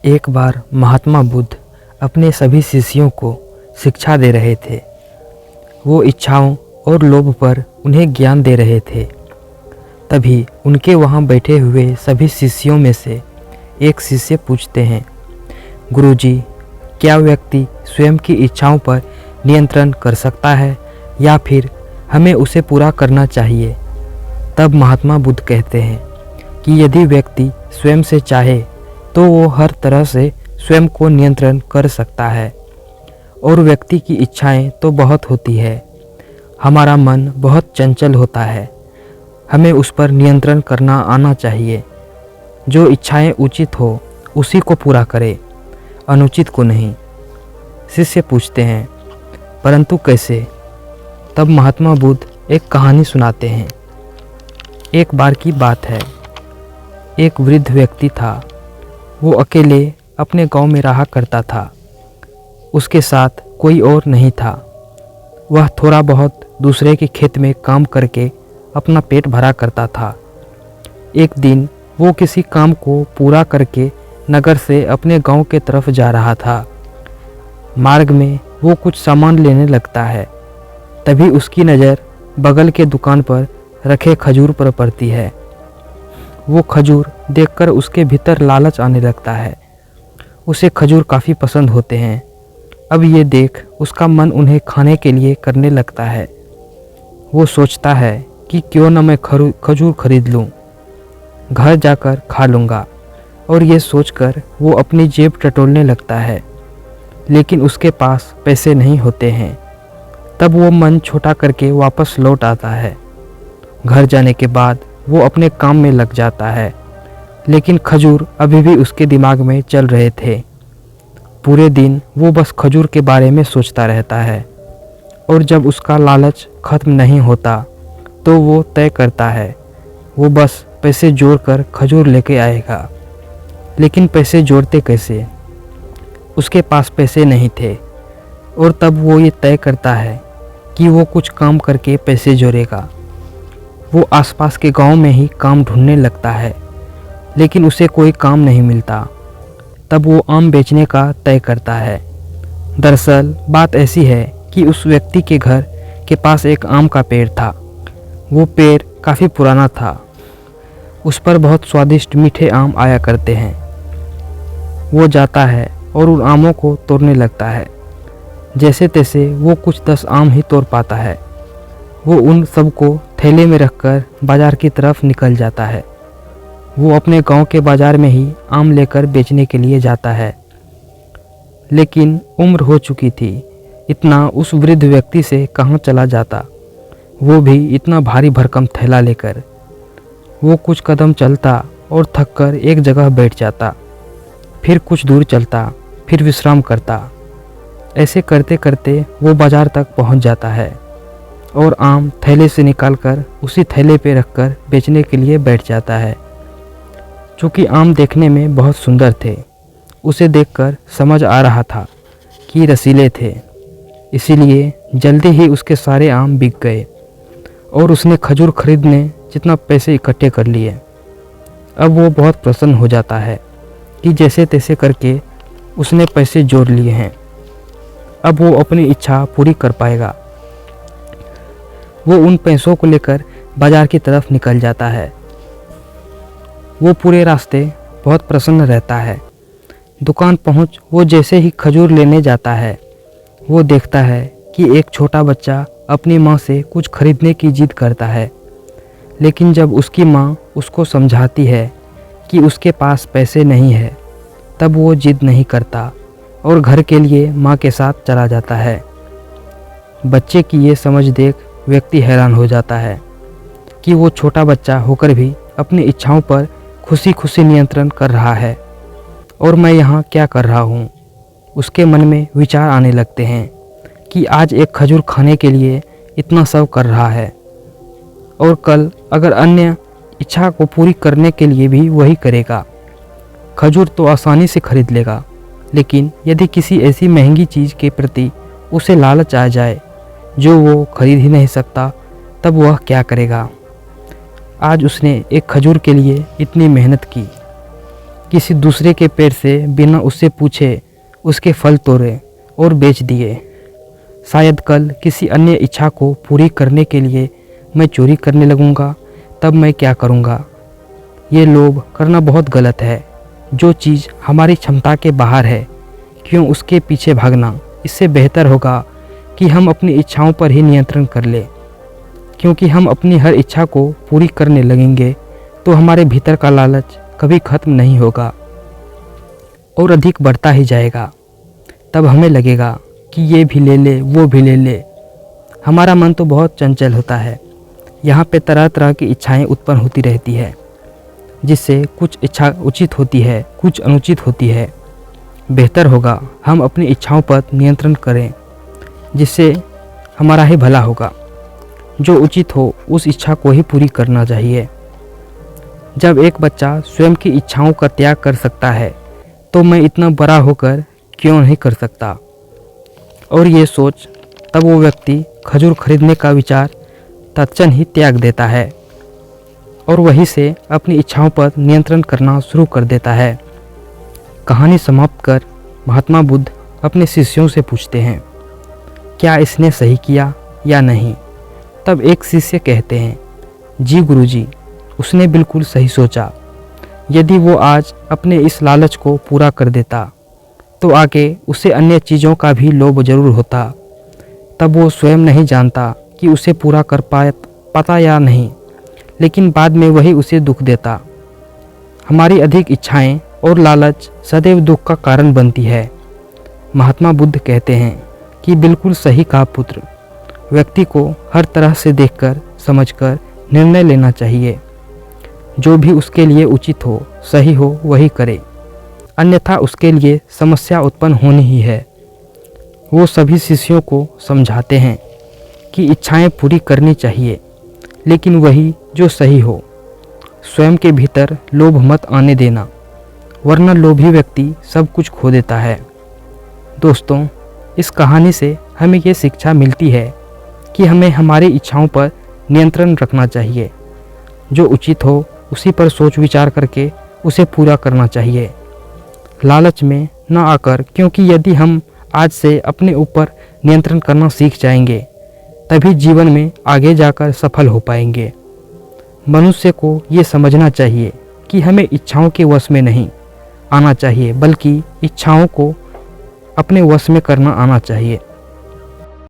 एक बार महात्मा बुद्ध अपने सभी शिष्यों को शिक्षा दे रहे थे। वो इच्छाओं और लोभ पर उन्हें ज्ञान दे रहे थे। तभी उनके वहाँ बैठे हुए सभी शिष्यों में से एक शिष्य पूछते हैं, गुरुजी, क्या व्यक्ति स्वयं की इच्छाओं पर नियंत्रण कर सकता है या फिर हमें उसे पूरा करना चाहिए? तब महात्मा बुद्ध कहते हैं कि यदि व्यक्ति स्वयं से चाहे तो वो हर तरह से स्वयं को नियंत्रण कर सकता है। और व्यक्ति की इच्छाएं तो बहुत होती है। हमारा मन बहुत चंचल होता है। हमें उस पर नियंत्रण करना आना चाहिए। जो इच्छाएं उचित हो उसी को पूरा करे, अनुचित को नहीं। शिष्य पूछते हैं, परंतु कैसे? तब महात्मा बुद्ध एक कहानी सुनाते हैं। एक बार की बात है, एक वृद्ध व्यक्ति था। वो अकेले अपने गांव में रहा करता था। उसके साथ कोई और नहीं था। वह थोड़ा बहुत दूसरे के खेत में काम करके अपना पेट भरा करता था। एक दिन वो किसी काम को पूरा करके नगर से अपने गांव के तरफ जा रहा था। मार्ग में वो कुछ सामान लेने लगता है। तभी उसकी नज़र बगल के दुकान पर रखे खजूर पर पड़ती है। वो खजूर देखकर उसके भीतर लालच आने लगता है। उसे खजूर काफ़ी पसंद होते हैं। अब ये देख उसका मन उन्हें खाने के लिए करने लगता है। वो सोचता है कि क्यों न मैं खजूर खरीद लूँ, घर जाकर खा लूँगा। और ये सोचकर वो अपनी जेब टटोलने लगता है, लेकिन उसके पास पैसे नहीं होते हैं। तब वो मन छोटा करके वापस लौट आता है। घर जाने के बाद वो अपने काम में लग जाता है, लेकिन खजूर अभी भी उसके दिमाग में चल रहे थे। पूरे दिन वो बस खजूर के बारे में सोचता रहता है। और जब उसका लालच खत्म नहीं होता तो वो तय करता है वो बस पैसे जोड़कर खजूर लेके आएगा। लेकिन पैसे जोड़ते कैसे? उसके पास पैसे नहीं थे। और तब वो ये तय करता है कि वो कुछ काम करके पैसे जोड़ेगा। वो आसपास के गांव में ही काम ढूंढने लगता है, लेकिन उसे कोई काम नहीं मिलता। तब वो आम बेचने का तय करता है। दरअसल बात ऐसी है कि उस व्यक्ति के घर के पास एक आम का पेड़ था। वो पेड़ काफ़ी पुराना था। उस पर बहुत स्वादिष्ट मीठे आम आया करते हैं। वो जाता है और उन आमों को तोड़ने लगता है। जैसे तैसे वो कुछ 10 आम ही तोड़ पाता है। वो उन सबको थैले में रखकर बाज़ार की तरफ निकल जाता है। वो अपने गांव के बाज़ार में ही आम लेकर बेचने के लिए जाता है। लेकिन उम्र हो चुकी थी, इतना उस वृद्ध व्यक्ति से कहाँ चला जाता, वो भी इतना भारी भरकम थैला लेकर। वो कुछ कदम चलता और थककर एक जगह बैठ जाता। फिर कुछ दूर चलता, फिर विश्राम करता। ऐसे करते करते वो बाज़ार तक पहुंच जाता है और आम थैले से निकालकर उसी थैले पे रखकर बेचने के लिए बैठ जाता है। चूँकि आम देखने में बहुत सुंदर थे, उसे देखकर समझ आ रहा था कि रसीले थे, इसीलिए जल्दी ही उसके सारे आम बिक गए और उसने खजूर खरीदने जितना पैसे इकट्ठे कर लिए। अब वो बहुत प्रसन्न हो जाता है कि जैसे तैसे करके उसने पैसे जोड़ लिए हैं। अब वो अपनी इच्छा पूरी कर पाएगा। वो उन पैसों को लेकर बाजार की तरफ निकल जाता है। वो पूरे रास्ते बहुत प्रसन्न रहता है। दुकान पहुंच वो जैसे ही खजूर लेने जाता है, वो देखता है कि एक छोटा बच्चा अपनी माँ से कुछ खरीदने की जिद करता है। लेकिन जब उसकी माँ उसको समझाती है कि उसके पास पैसे नहीं है, तब वो जिद नहीं करता और घर के लिए माँ के साथ चला जाता है। बच्चे की ये समझ देख व्यक्ति हैरान हो जाता है कि वो छोटा बच्चा होकर भी अपनी इच्छाओं पर खुशी खुशी नियंत्रण कर रहा है, और मैं यहाँ क्या कर रहा हूँ। उसके मन में विचार आने लगते हैं कि आज एक खजूर खाने के लिए इतना सब कर रहा है, और कल अगर अन्य इच्छा को पूरी करने के लिए भी वही करेगा। खजूर तो आसानी से खरीद लेगा, लेकिन यदि किसी ऐसी महंगी चीज़ के प्रति उसे लालच आ जाए जो वो खरीद ही नहीं सकता, तब वह क्या करेगा। आज उसने एक खजूर के लिए इतनी मेहनत की, किसी दूसरे के पेड़ से बिना उससे पूछे उसके फल तोड़े और बेच दिए। शायद कल किसी अन्य इच्छा को पूरी करने के लिए मैं चोरी करने लगूंगा, तब मैं क्या करूंगा? ये लोभ करना बहुत गलत है। जो चीज़ हमारी क्षमता के बाहर है, क्यों उसके पीछे भागना? इससे बेहतर होगा कि हम अपनी इच्छाओं पर ही नियंत्रण कर ले, क्योंकि हम अपनी हर इच्छा को पूरी करने लगेंगे तो हमारे भीतर का लालच कभी खत्म नहीं होगा और अधिक बढ़ता ही जाएगा। तब हमें लगेगा कि ये भी ले ले, वो भी ले ले। हमारा मन तो बहुत चंचल होता है। यहाँ पे तरह तरह की इच्छाएं उत्पन्न होती रहती है, जिससे कुछ इच्छा उचित होती है, कुछ अनुचित होती है। बेहतर होगा हम अपनी इच्छाओं पर नियंत्रण करें, जिससे हमारा ही भला होगा। जो उचित हो उस इच्छा को ही पूरी करना चाहिए। जब एक बच्चा स्वयं की इच्छाओं का त्याग कर सकता है तो मैं इतना बड़ा होकर क्यों नहीं कर सकता? और ये सोच तब वो व्यक्ति खजूर खरीदने का विचार तत्क्षण ही त्याग देता है और वहीं से अपनी इच्छाओं पर नियंत्रण करना शुरू कर देता है। कहानी समाप्त कर महात्मा बुद्ध अपने शिष्यों से पूछते हैं, क्या इसने सही किया या नहीं? तब एक शिष्य कहते हैं, जी गुरुजी, उसने बिल्कुल सही सोचा। यदि वो आज अपने इस लालच को पूरा कर देता तो आगे उसे अन्य चीज़ों का भी लोभ जरूर होता। तब वो स्वयं नहीं जानता कि उसे पूरा कर पाता या नहीं, लेकिन बाद में वही उसे दुख देता। हमारी अधिक इच्छाएं और लालच सदैव दुख का कारण बनती है। महात्मा बुद्ध कहते हैं कि बिल्कुल सही कहा पुत्र, व्यक्ति को हर तरह से देखकर समझकर निर्णय लेना चाहिए। जो भी उसके लिए उचित हो, सही हो, वही करे, अन्यथा उसके लिए समस्या उत्पन्न होनी ही है। वो सभी शिष्यों को समझाते हैं कि इच्छाएं पूरी करनी चाहिए, लेकिन वही जो सही हो। स्वयं के भीतर लोभ मत आने देना, वरना लोभी व्यक्ति सब कुछ खो देता है। दोस्तों, इस कहानी से हमें ये शिक्षा मिलती है कि हमें हमारी इच्छाओं पर नियंत्रण रखना चाहिए। जो उचित हो उसी पर सोच विचार करके उसे पूरा करना चाहिए, लालच में न आकर, क्योंकि यदि हम आज से अपने ऊपर नियंत्रण करना सीख जाएंगे तभी जीवन में आगे जाकर सफल हो पाएंगे। मनुष्य को ये समझना चाहिए कि हमें इच्छाओं के वश में नहीं आना चाहिए, बल्कि इच्छाओं को अपने वश में करना आना चाहिए।